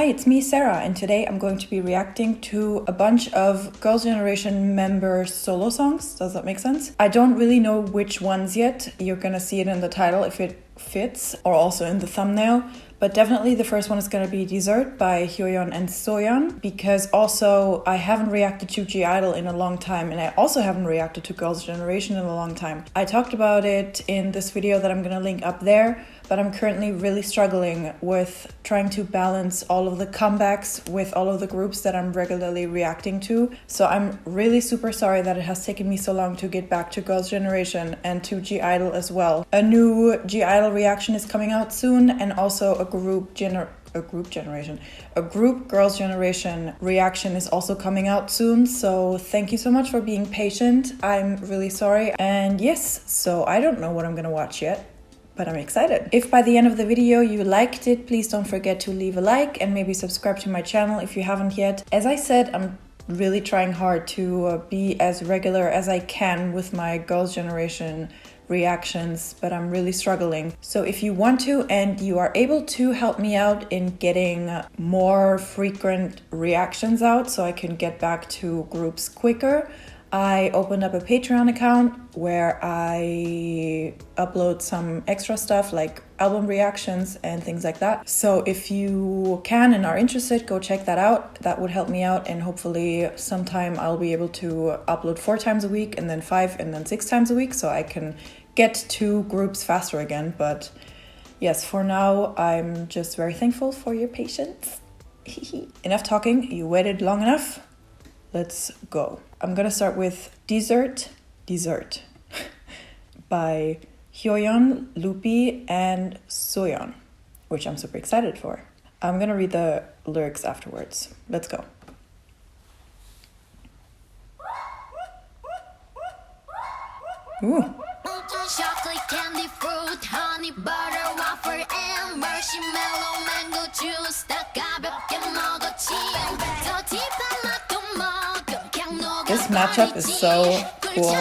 Hi, it's me, Sarah, and today I'm going to be reacting to a bunch of Girls' Generation members' solo songs. Does that make sense? I don't really know which ones yet. You're gonna see it in the title if it fits, or also in the thumbnail. But definitely the first one is gonna be Dessert by HYO and SEOHYUN, because also I haven't reacted to G-Idol in a long time, and I also haven't reacted to Girls' Generation in a long time. I talked about it in this video that I'm gonna link up there, but I'm currently really struggling with trying to balance all of the comebacks with all of the groups that I'm regularly reacting to. So I'm really super sorry that it has taken me so long to get back to Girls' Generation and to G-Idol as well. A new G-Idol reaction is coming out soon, and also a group Girls' Generation reaction is also coming out soon. So thank you so much for being patient. I'm really sorry. And yes, so I don't know what I'm gonna watch yet, but I'm excited. If by the end of the video you liked it, please don't forget to leave a like and maybe subscribe to my channel if you haven't yet. As I said, I'm really trying hard to be as regular as I can with my Girls' Generation reactions, but I'm really struggling. So if you want to and you are able to help me out in getting more frequent reactions out so I can get back to groups quicker, I opened up a Patreon account where I upload some extra stuff like album reactions and things like that. So if you can and are interested, go check that out. That would help me out, and hopefully sometime I'll be able to upload 4 times a week and then 5 and then 6 times a week so I can get to groups faster again. But yes, for now, I'm just very thankful for your patience. Enough talking, you waited long enough. Let's go. I'm gonna start with Dessert by HYO, Loopy, and SEOHYUN, which I'm super excited for. I'm gonna read the lyrics afterwards. Let's go. Ooh. Chocolate candy fruit, honey butter waffle and marshmallow mango juice. This matchup is so cool.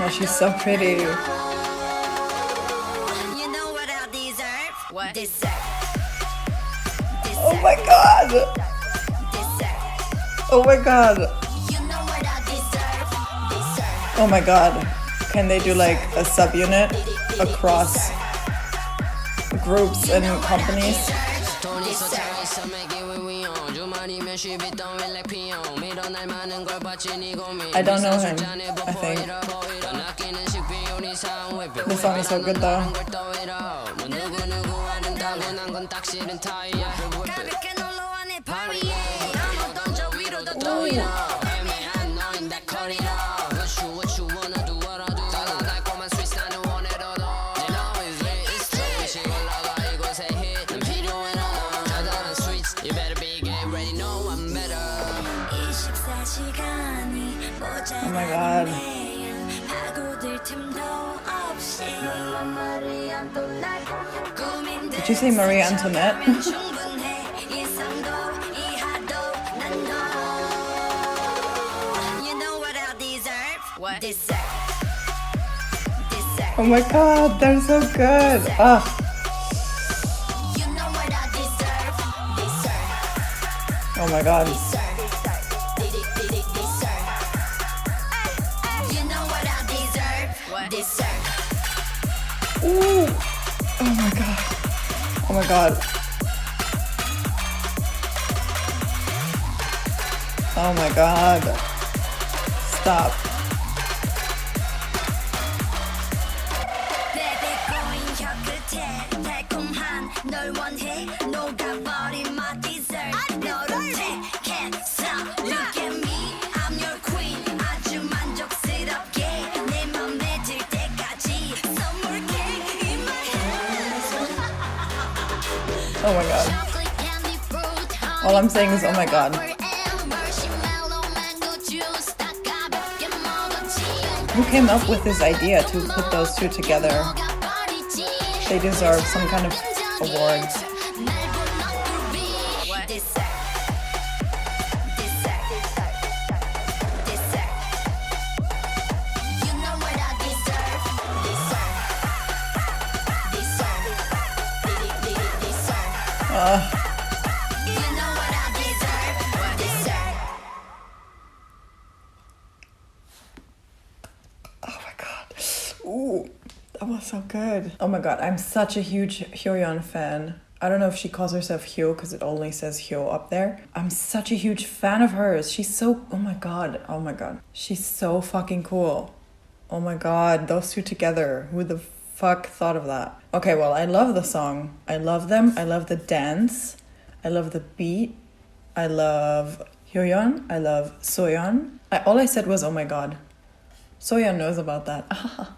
Oh, she's so pretty. Oh my god! Oh my god! Oh my god. Can they do like a subunit across groups and companies? I don't know him, I think. The song is so good though. Oh my god. Did you say Marie Antoinette? Oh my god, they're so good. Oh my god. Ooh. Oh my god. Oh my god. Oh my god. Stop. Oh my god. All I'm saying is oh my god. Who came up with this idea to put those two together? They deserve some kind of awards. You know what I deserve. Oh my god. Ooh, that was so good. Oh my god, I'm such a huge HYO fan. I don't know if she calls herself HYO because it only says HYO up there. I'm such a huge fan of hers. She's so, oh my god. She's so fucking cool. Oh my god, those two together. Who the fuck thought of that? Okay, well, I love the song. I love them. I love the dance. I love the beat. I love HYO. I love SEOHYUN. All I said was, oh my god. SEOHYUN knows about that.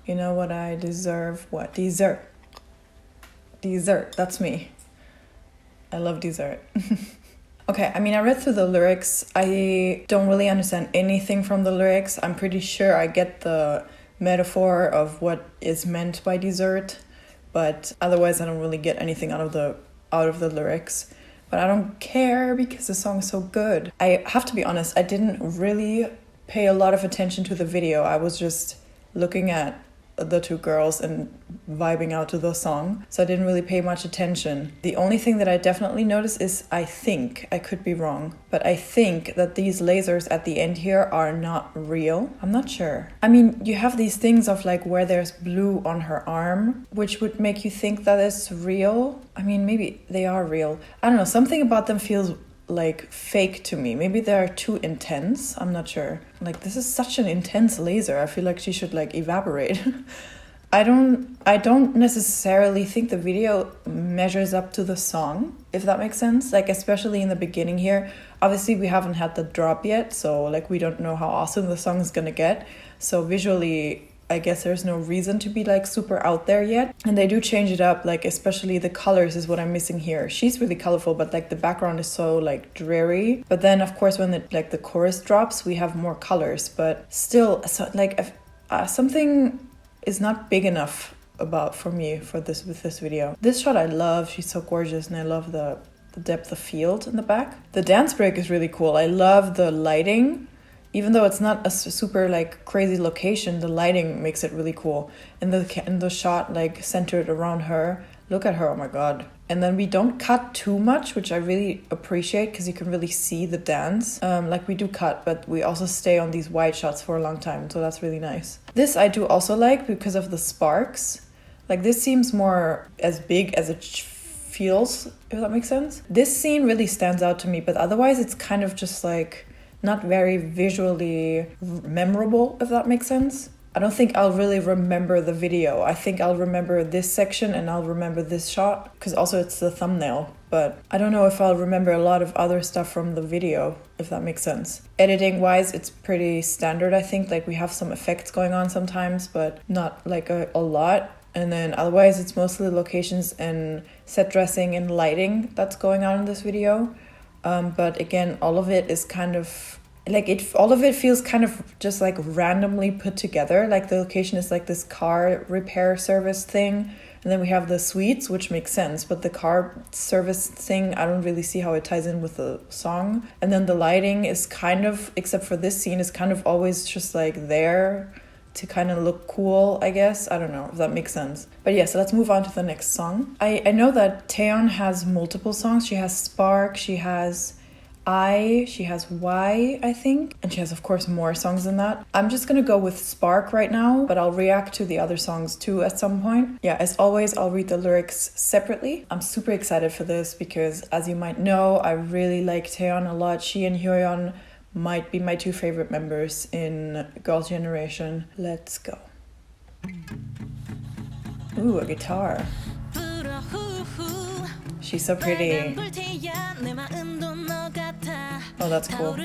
You know what I deserve? What? Dessert. Dessert. That's me. I love dessert. Okay, I mean, I read through the lyrics. I don't really understand anything from the lyrics. I'm pretty sure I get the metaphor of what is meant by dessert, but otherwise I don't really get anything out of the lyrics. But I don't care because the song is so good. I have to be honest, I didn't really pay a lot of attention to the video. I was just looking at the two girls and vibing out to the song, so I didn't really pay much attention. The only thing that I definitely noticed is, I could be wrong, but I think that these lasers at the end here are not real. I'm not sure. I mean, you have these things of like where there's blue on her arm, which would make you think that it's real. I mean, maybe they are real. I don't know, something about them feels like fake to me. Maybe they're too intense. I'm not sure. Like, this is such an intense laser. I feel like she should like evaporate. I don't necessarily think the video measures up to the song, if that makes sense. Like, especially in the beginning here. Obviously, we haven't had the drop yet, so like we don't know how awesome the song is gonna get. So visually, I guess there's no reason to be like super out there yet. And they do change it up, like especially the colors is what I'm missing here. She's really colorful, but like the background is so like dreary. But then of course when the chorus drops, we have more colors, but still, so like something is not big enough for me with this video. This shot I love. She's so gorgeous, and I love the depth of field in the back. The dance break is really cool. I love the lighting. Even though it's not a super like crazy location, the lighting makes it really cool. And the shot like centered around her. Look at her, oh my god. And then we don't cut too much, which I really appreciate because you can really see the dance. Like we do cut, but we also stay on these wide shots for a long time. So that's really nice. This I do also like because of the sparks. Like this seems more as big as it feels, if that makes sense. This scene really stands out to me, but otherwise it's kind of just like not very visually memorable, if that makes sense. I don't think I'll really remember the video. I think I'll remember this section and I'll remember this shot, because also it's the thumbnail. But I don't know if I'll remember a lot of other stuff from the video, if that makes sense. Editing wise, it's pretty standard, I think. Like we have some effects going on sometimes, but not like a lot. And then otherwise it's mostly locations and set dressing and lighting that's going on in this video. But again, all of it is kind of like all of it feels kind of just like randomly put together. Like the location is like this car repair service thing, and then we have the suites, which makes sense, but the car service thing, I don't really see how it ties in with the song. And then the lighting is kind of, except for this scene, is kind of always just like there to kind of look cool, I guess. I don't know if that makes sense. But yeah, so let's move on to the next song. I know that TAEYEON has multiple songs. She has Spark, she has she has Y, I think. And she has, of course, more songs than that. I'm just gonna go with Spark right now, but I'll react to the other songs too at some point. Yeah, as always, I'll read the lyrics separately. I'm super excited for this because, as you might know, I really like TAEYEON a lot. She and HYO might be my two favorite members in Girls' Generation. Let's go. Ooh, a guitar. She's so pretty. Oh, that's cool.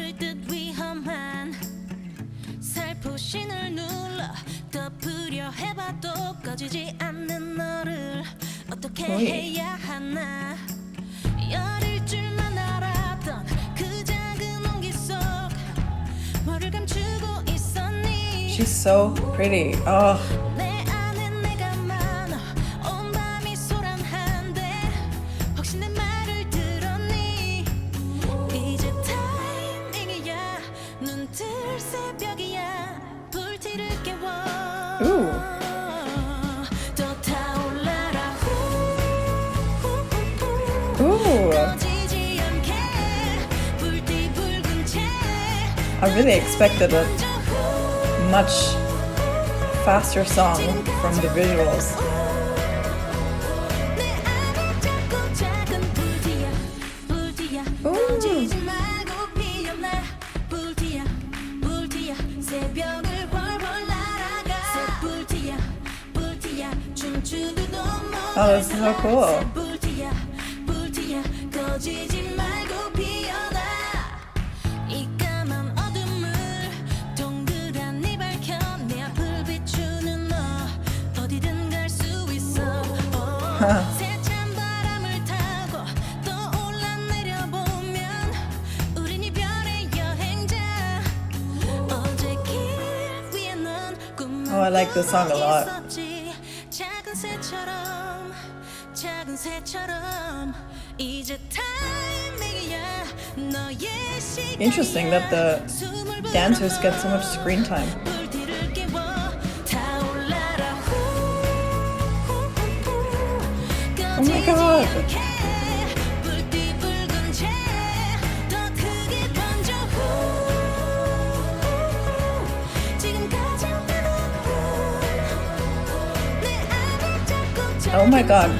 She's so pretty. Oh. Ooh. Ooh. I really expected a much faster song from the visuals. Oh, this is so cool. Oh, I like this song a lot. Interesting that the dancers get so much screen time. Oh my god! Oh my god.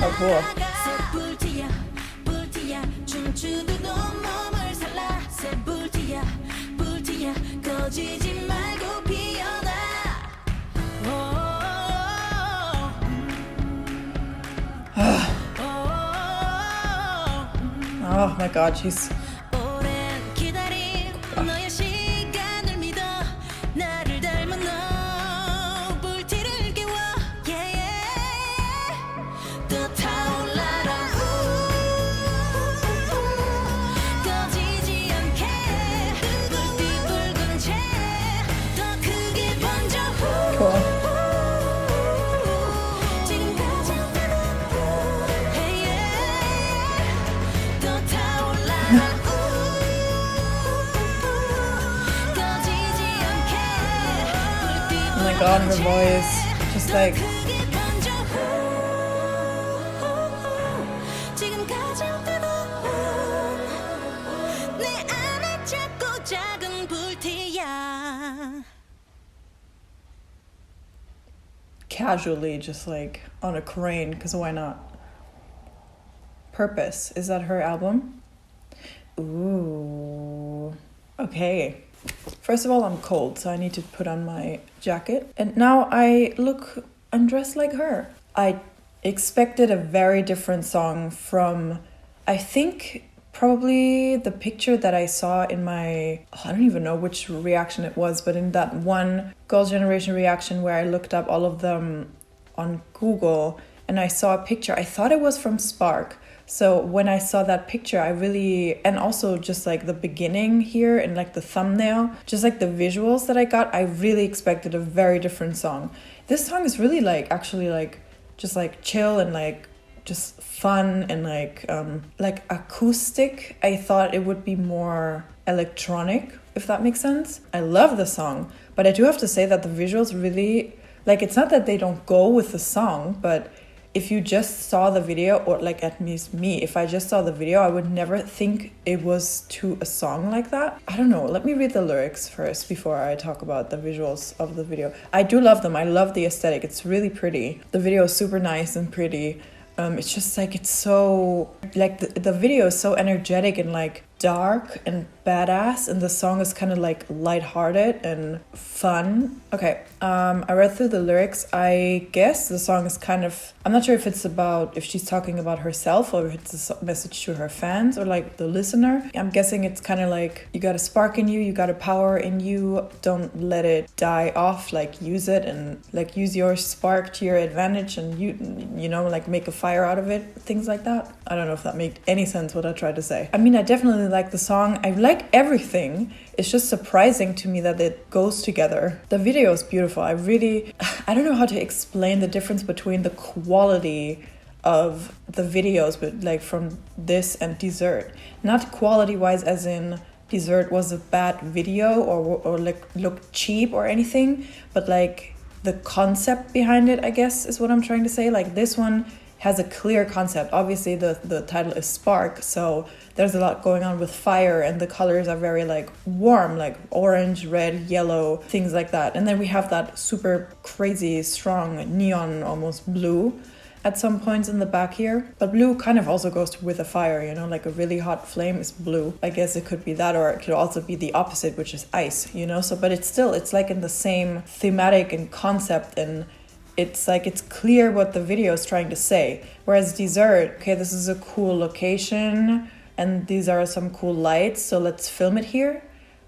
Oh, cool. Oh my god, she's... Cool. Oh my god, her voice, just like... Casually, just like on a crane, because why not? Purpose, is that her album? Ooh, okay. First of all, I'm cold, so I need to put on my jacket. And now I'm dressed like her. I expected a very different song from, I think, probably the picture that I saw in my, I don't even know which reaction it was, but in that one Girls' Generation reaction where I looked up all of them on Google and I saw a picture, I thought it was from Spark. So when I saw that picture, I really, and also just like the beginning here and like the thumbnail, just like the visuals that I got, I really expected a very different song. This song is really like, actually like, just like chill and like, just fun and like acoustic. I thought it would be more electronic, if that makes sense. I love the song, but I do have to say that the visuals really, like, it's not that they don't go with the song, but if you just saw the video, or like at least me, if I just saw the video, I would never think it was to a song like that. I don't know. Let me read the lyrics first before I talk about the visuals of the video. I do love them. I love the aesthetic. It's really pretty. The video is super nice and pretty. It's just like, it's so, like the video is so energetic and like dark and badass, and the song is kind of like lighthearted and fun. Okay, I read through the lyrics. I guess the song is kind of, I'm not sure if it's about, if she's talking about herself or if it's a message to her fans or like the listener. I'm guessing it's kind of like, you got a spark in you, you got a power in you, don't let it die off, like use it and like use your spark to your advantage and you know, like make a fire out of it, things like that. I don't know if that made any sense what I tried to say. I mean, I definitely like the song. I like everything. It's just surprising to me that it goes together. The video is beautiful. I don't know how to explain the difference between the quality of the videos, but like from this and Dessert. Not quality wise as in Dessert was a bad video or like looked cheap or anything, but like the concept behind it, I guess, is what I'm trying to say. Like this one has a clear concept. Obviously the title is Spark, so there's a lot going on with fire, and the colors are very like warm, like orange, red, yellow, things like that. And then we have that super crazy strong neon, almost blue at some points in the back here. But blue kind of also goes with a fire, you know, like a really hot flame is blue. I guess it could be that, or it could also be the opposite, which is ice, you know. So but it's like in the same thematic and concept, and it's like it's clear what the video is trying to say. Whereas Dessert, okay, this is a cool location and these are some cool lights, so let's film it here,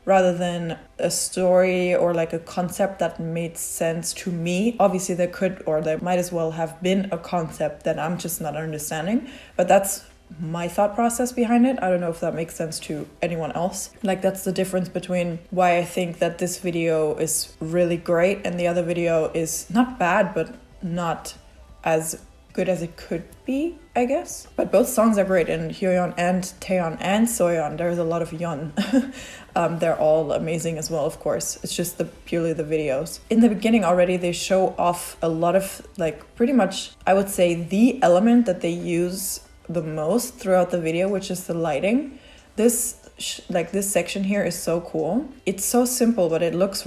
rather than a story or like a concept that made sense to me. Obviously there could, or there might as well have been a concept that I'm just not understanding, but that's my thought process behind it. I don't know if that makes sense to anyone else. Like that's the difference between why I think that this video is really great and the other video is not bad, but not as good as it could be, I guess. But both songs are great, and HYO and TAEYEON and SEOHYUN, there's a lot of yon. They're all amazing as well, of course. It's just purely the videos. In the beginning already, they show off a lot of, like, pretty much, I would say, the element that they use the most throughout the video, which is the lighting. This section here is so cool. It's so simple, but it looks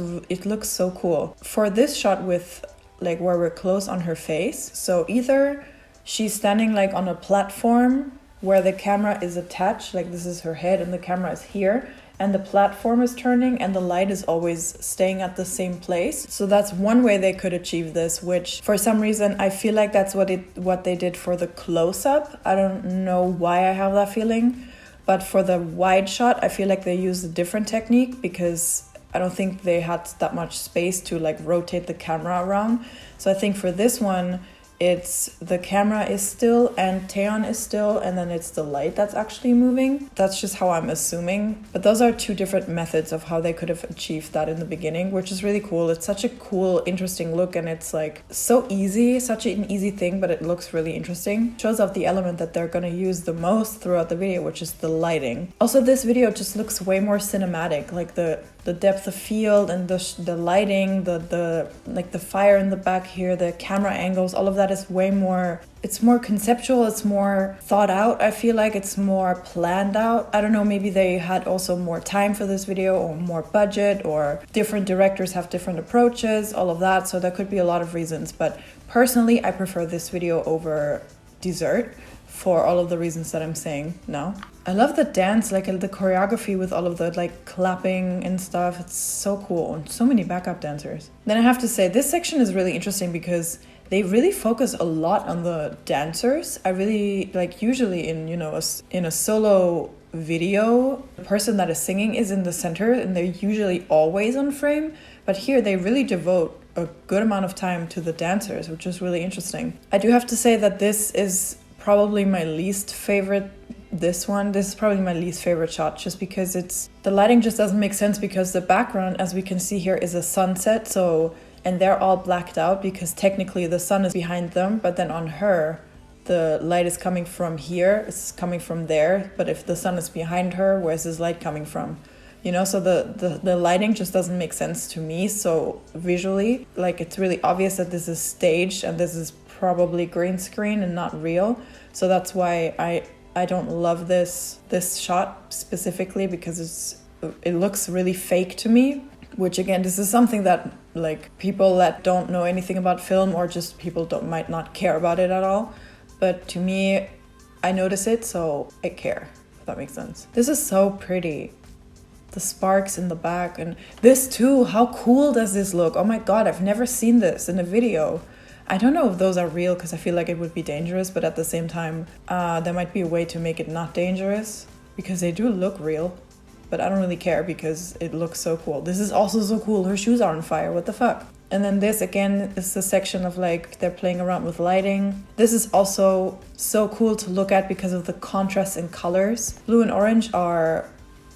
so cool. For this shot with like where we're close on her face, so either she's standing like on a platform where the camera is attached, like this is her head and the camera is here, and the platform is turning and the light is always staying at the same place. So that's one way they could achieve this, which for some reason I feel like that's what they did for the close-up. I don't know why I have that feeling, but for the wide shot I feel like they used a different technique, because I don't think they had that much space to like rotate the camera around. So I think for this one, it's the camera is still and TAEYEON is still, and then it's the light that's actually moving. That's just how I'm assuming. But those are two different methods of how they could have achieved that in the beginning, which is really cool. It's such a cool, interesting look, and it's like so easy, such an easy thing, but it looks really interesting. It shows off the element that they're gonna use the most throughout the video, which is the lighting. Also, this video just looks way more cinematic, like the depth of field and the lighting, the like the fire in the back here, the camera angles, all of that is way more, it's more conceptual, it's more thought out. I feel like it's more planned out. I don't know, maybe they had also more time for this video or more budget, or different directors have different approaches, all of that. So there could be a lot of reasons, but personally I prefer this video over Dessert for all of the reasons that I'm saying now. I love the dance, like the choreography with all of the like clapping and stuff. It's so cool, and so many backup dancers. Then I have to say this section is really interesting because they really focus a lot on the dancers. I really like, usually in, you know, in a solo video, the person that is singing is in the center and they're usually always on frame. But here they really devote a good amount of time to the dancers, which is really interesting. I do have to say that this is probably my least favorite. This is probably my least favorite shot, just because the lighting just doesn't make sense, because the background, as we can see here, is a sunset. So, and they're all blacked out because technically the sun is behind them, but then on her, the light is coming from here, it's coming from there. But if the sun is behind her, where's this light coming from? You know, so the lighting just doesn't make sense to me. So visually, like, it's really obvious that this is staged and this is probably green screen and not real. So that's why I don't love this shot specifically, because it looks really fake to me. Which again, this is something that like people that don't know anything about film, or just people might not care about it at all. But to me, I notice it, so I care, if that makes sense. This is so pretty. The sparks in the back, and this too, how cool does this look? Oh my god, I've never seen this in a video. I don't know if those are real, because I feel like it would be dangerous, but at the same time, there might be a way to make it not dangerous, because they do look real. But I don't really care because it looks so cool. This is also so cool. Her shoes are on fire. What the fuck? And then this again is the section of like they're playing around with lighting. This is also so cool to look at because of the contrast in colors. Blue and orange are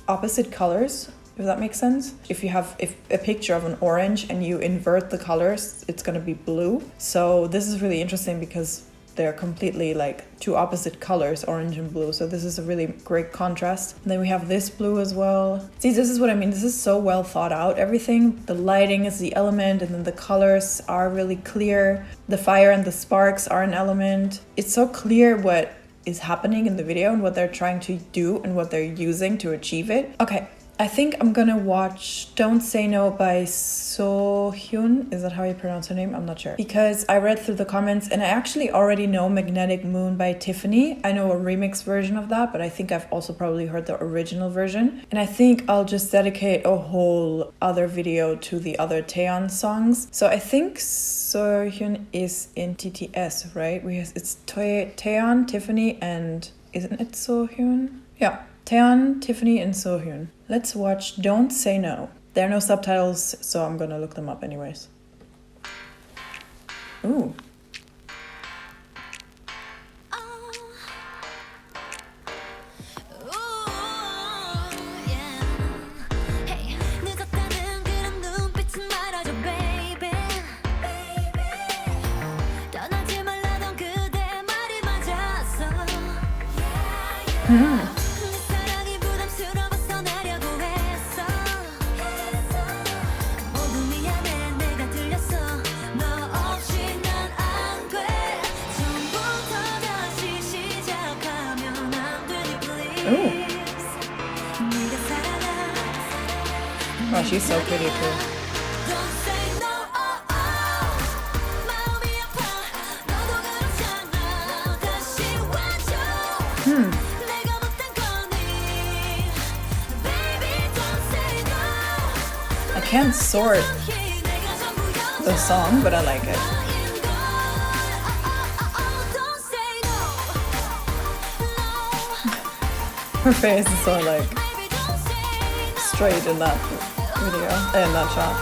opposite colors, if that makes sense. If you have a picture of an orange and you invert the colors, it's going to be blue. So this is really interesting because they're completely like two opposite colors, orange and blue. So this is a really great contrast. And then we have this blue as well. See, this is what I mean. This is so well thought out, everything. The lighting is the element, and then the colors are really clear. The fire and the sparks are an element. It's so clear what is happening in the video and what they're trying to do and what they're using to achieve it. Okay, I think I'm gonna watch Don't Say No by SEOHYUN. Is that how you pronounce her name? I'm not sure. Because I read through the comments and I actually already know Magnetic Moon by Tiffany. I know a remix version of that, but I think I've also probably heard the original version. And I think I'll just dedicate a whole other video to the other TAEYEON songs. So I think SEOHYUN is in TTS, right? It's TAEYEON, Tiffany, and isn't it SEOHYUN? Yeah. TAEYEON, Tiffany, and SEOHYUN. Let's watch Don't Say No. There are no subtitles, so I'm gonna look them up anyways. Ooh. Oh, she's so pretty too. I can't sort the song, but I like it. Her face is so like straight in that video, in that shot.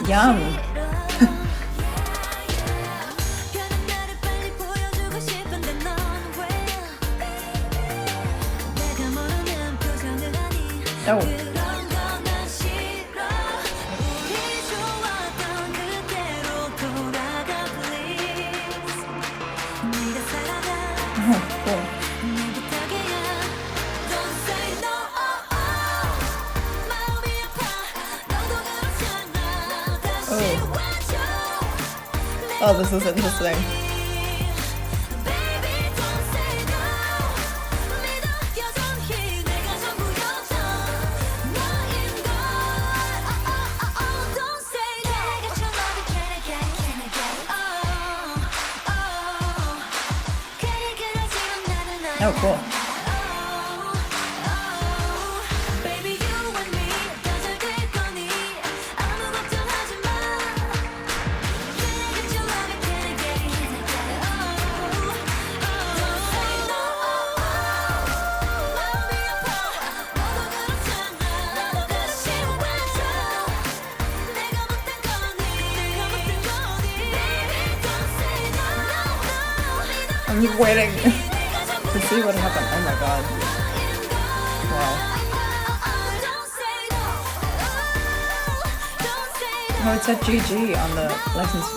Yum. Oh. Oh, cool. Oh, this is interesting. Oh, cool. I'm just waiting to see what happened. Oh my god. Wow. Oh, it said GG on the license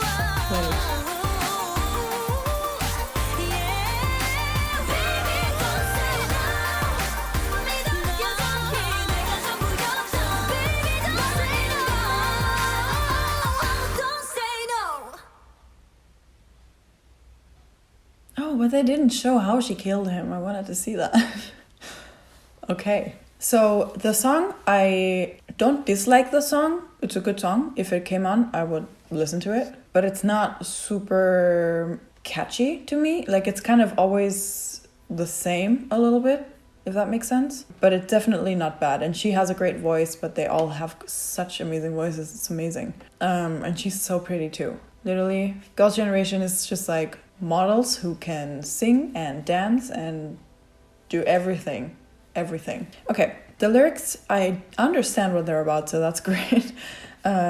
plate. Oh, but they didn't show how she killed him. I wanted to see that. Okay. So the song, I don't dislike the song. It's a good song. If it came on, I would listen to it. But it's not super catchy to me. Like, it's kind of always the same a little bit, if that makes sense. But it's definitely not bad. And she has a great voice, but they all have such amazing voices. It's amazing. And she's so pretty too. Literally, Girls' Generation is just like models who can sing and dance and do everything. Okay, the lyrics, I understand what they're about, so that's great.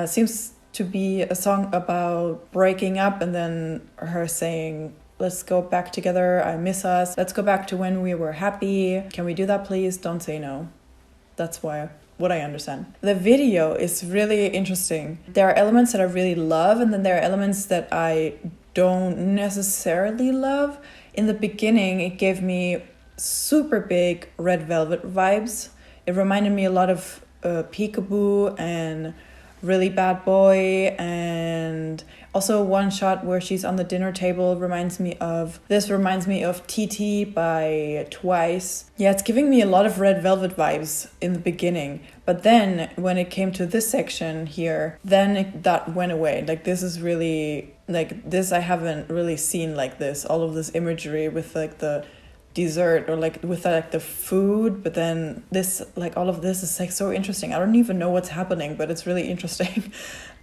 Seems to be a song about breaking up and then her saying, let's go back together, I miss us, let's go back to when we were happy, can we do that please, don't say no. That's why what I understand. The video is really interesting. There are elements that I really love, and then there are elements that I don't necessarily love. In the beginning, it gave me super big Red Velvet vibes. It reminded me a lot of Peekaboo and Really Bad Boy, and also one shot where she's on the dinner table reminds me of TT by Twice. Yeah, it's giving me a lot of Red Velvet vibes in the beginning, but then when it came to this section here, then that went away. Like, this is really, like, this I haven't really seen like this, all of this imagery with like the dessert or like with like the food, but then this, like, all of this is like so interesting. I don't even know what's happening, but it's really interesting.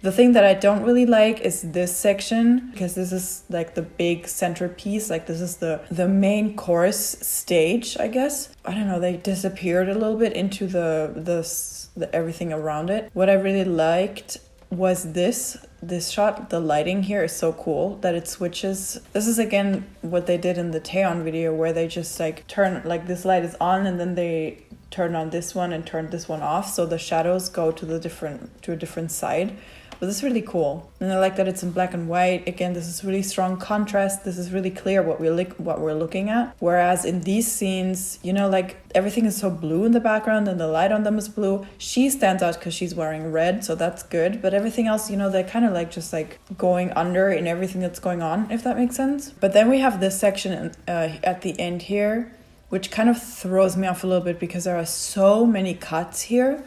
The thing that I don't really like is this section, because this is like the big centerpiece. Like, this is the main chorus stage, I guess. I don't know, they disappeared a little bit into the everything around it. What I really liked was this shot. The lighting here is so cool that it switches. This is again what they did in the TAEYEON video, where they just like turn, like, this light is on and then they turn on this one and turn this one off, so the shadows go to a different side. But this is really cool, and I like that it's in black and white. Again, this is really strong contrast. This is really clear what we're looking at. Whereas in these scenes, you know, like, everything is so blue in the background and the light on them is blue. She stands out because she's wearing red, so that's good. But everything else, you know, they're kind of like just like going under in everything that's going on, if that makes sense. But then we have this section at the end here, which kind of throws me off a little bit because there are so many cuts here.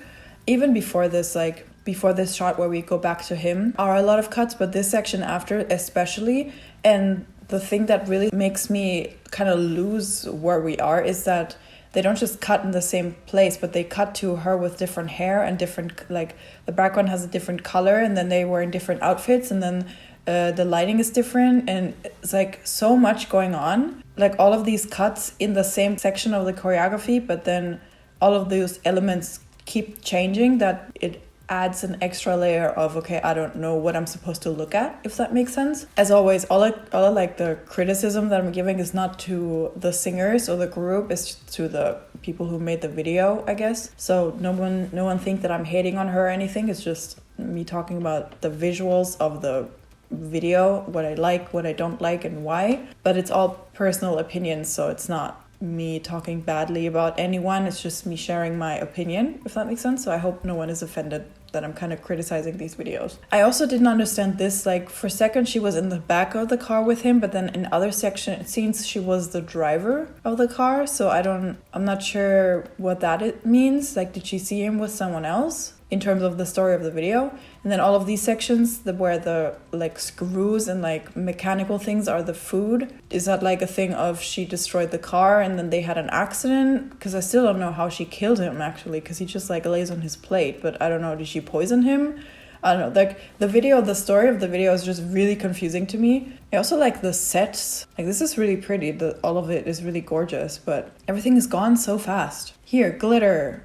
Even before this, like, before this shot where we go back to him, are a lot of cuts, but this section after especially. And the thing that really makes me kind of lose where we are is that they don't just cut in the same place, but they cut to her with different hair and different, like, the background has a different color, and then they were in different outfits, and then the lighting is different, and it's like so much going on. Like, all of these cuts in the same section of the choreography, but then all of those elements keep changing, that it adds an extra layer of, okay, I don't know what I'm supposed to look at, if that makes sense. As always, all like the criticism that I'm giving is not to the singers or the group, it's to the people who made the video, I guess. So no one think that I'm hating on her or anything. It's just me talking about the visuals of the video, what I like, what I don't like, and why. But it's all personal opinions, so it's not me talking badly about anyone. It's just me sharing my opinion, if that makes sense. So I hope no one is offended that I'm kind of criticizing these videos. I also didn't understand this. Like, for a second she was in the back of the car with him, but then in other scenes she was the driver of the car. So I'm not sure what that means. Like, did she see him with someone else in terms of the story of the video? And then all of these sections where the, like, screws and, like, mechanical things are the food. Is that like a thing of she destroyed the car and then they had an accident? Because I still don't know how she killed him, actually, because he just, like, lays on his plate. But I don't know, did she poison him? I don't know. Like, the story of the video is just really confusing to me. I also like the sets. Like, this is really pretty. All of it is really gorgeous, but everything is gone so fast. Here, glitter.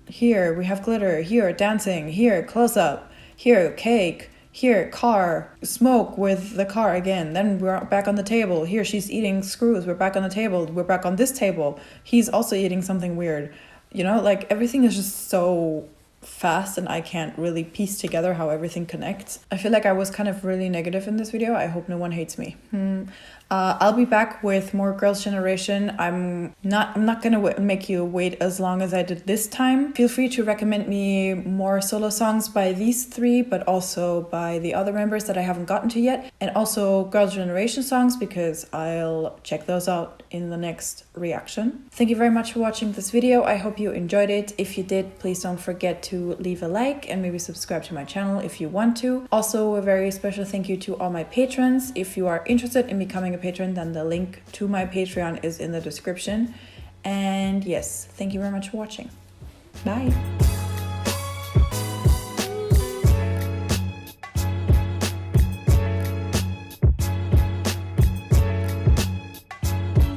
Here, we have glitter. Here, dancing. Here, close-up. Here, cake. Here, car. Smoke with the car again. Then we're back on the table. Here, she's eating screws. We're back on the table. We're back on this table. He's also eating something weird. You know, like, everything is just so fast and I can't really piece together how everything connects. I feel like I was kind of really negative in this video. I hope no one hates me. I'll be back with more Girls' Generation. I'm not gonna make you wait as long as I did this time. Feel free to recommend me more solo songs by these three, but also by the other members that I haven't gotten to yet, and also Girls' Generation songs, because I'll check those out in the next reaction. Thank you very much for watching this video. I hope you enjoyed it. If you did, please don't forget to leave a like and maybe subscribe to my channel if you want to. Also, a very special thank you to all my patrons. If you are interested in becoming a patron, then the link to my Patreon is in the description. And yes, thank you very much for watching. Bye.